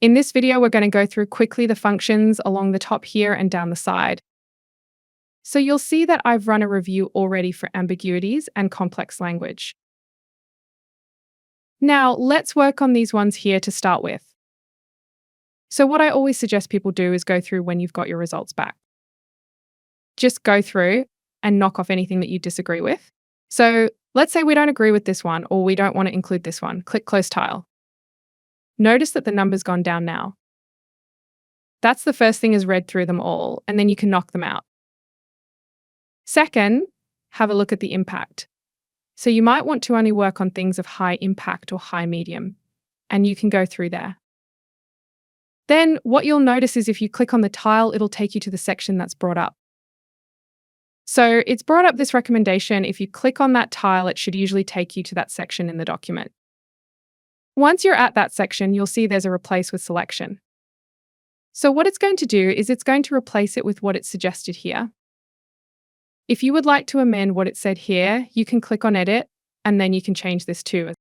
In this video, we're going to go through quickly the functions along the top here and down the side. So you'll see that I've run a review already for ambiguities and complex language. Now, let's work on these ones here to start with. So what I always suggest people do is go through when you've got your results back. Just go through and knock off anything that you disagree with. So let's say we don't agree with this one or we don't want to include this one. Click Close Tile. Notice that the number's gone down now. That's the first thing, is read through them all, and then you can knock them out. Second, have a look at the impact. So you might want to only work on things of high impact or high medium, and you can go through there. Then what you'll notice is if you click on the tile, it'll take you to the section that's brought up. So it's brought up this recommendation. If you click on that tile, it should usually take you to that section in the document. Once you're at that section, you'll see there's a replace with selection. So what it's going to do is it's going to replace it with what it's suggested here. If you would like to amend what it said here, you can click on edit, and then you can change this too.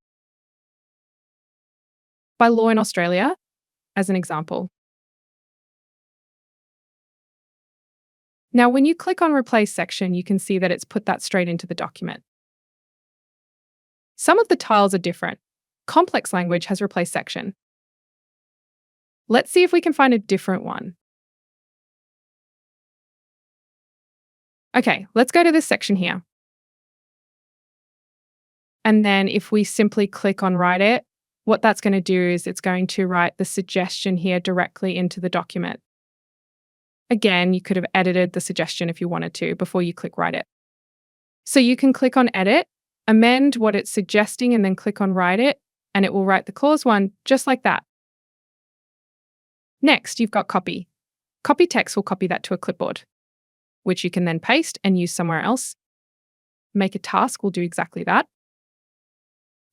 By law in Australia, as an example. Now, when you click on replace section, you can see that it's put that straight into the document. Some of the tiles are different. Complex language has replace section. Let's see if we can find a different one. Okay, let's go to this section here. And then if we simply click on write it, what that's going to do is it's going to write the suggestion here directly into the document. Again, you could have edited the suggestion if you wanted to before you click write it. So you can click on edit, amend what it's suggesting, and then click on write it, and it will write the clause 1 just like that. Next, you've got copy. Copy text will copy that to a clipboard, which you can then paste and use somewhere else. Make a task will do exactly that.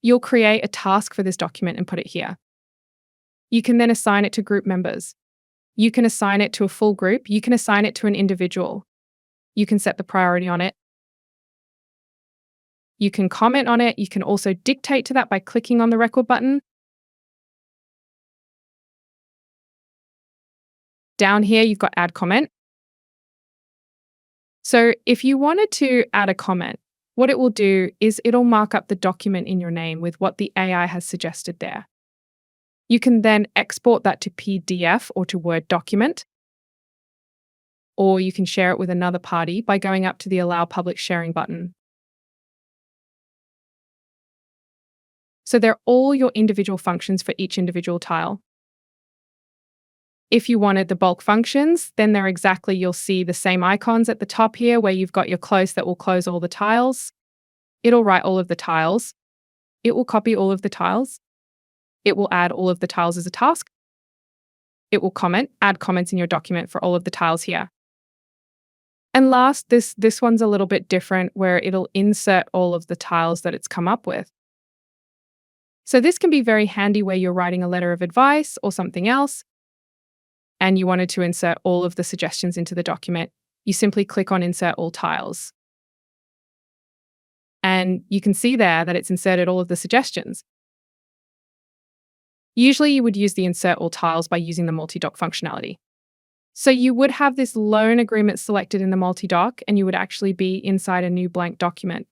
You'll create a task for this document and put it here. You can then assign it to group members. You can assign it to a full group. You can assign it to an individual. You can set the priority on it. You can comment on it. You can also dictate to that by clicking on the record button. Down here, you've got add comment. So if you wanted to add a comment, what it will do is it'll mark up the document in your name with what the AI has suggested there. You can then export that to PDF or to Word document, or you can share it with another party by going up to the Allow Public Sharing button. So they're all your individual functions for each individual tile. If you wanted the bulk functions, then you'll see the same icons at the top here where you've got your close that will close all the tiles. It'll write all of the tiles. It will copy all of the tiles. It will add all of the tiles as a task. It will add comments in your document for all of the tiles here. And last, this one's a little bit different where it'll insert all of the tiles that it's come up with. So this can be very handy where you're writing a letter of advice or something else, and you wanted to insert all of the suggestions into the document. You simply click on Insert All Tiles. And you can see there that it's inserted all of the suggestions. Usually you would use the Insert All Tiles by using the multi-doc functionality. So you would have this loan agreement selected in the multi-doc, and you would actually be inside a new blank document.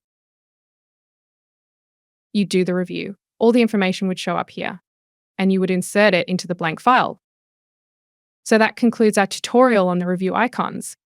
You do the review. All the information would show up here, and you would insert it into the blank file. So that concludes our tutorial on the review icons.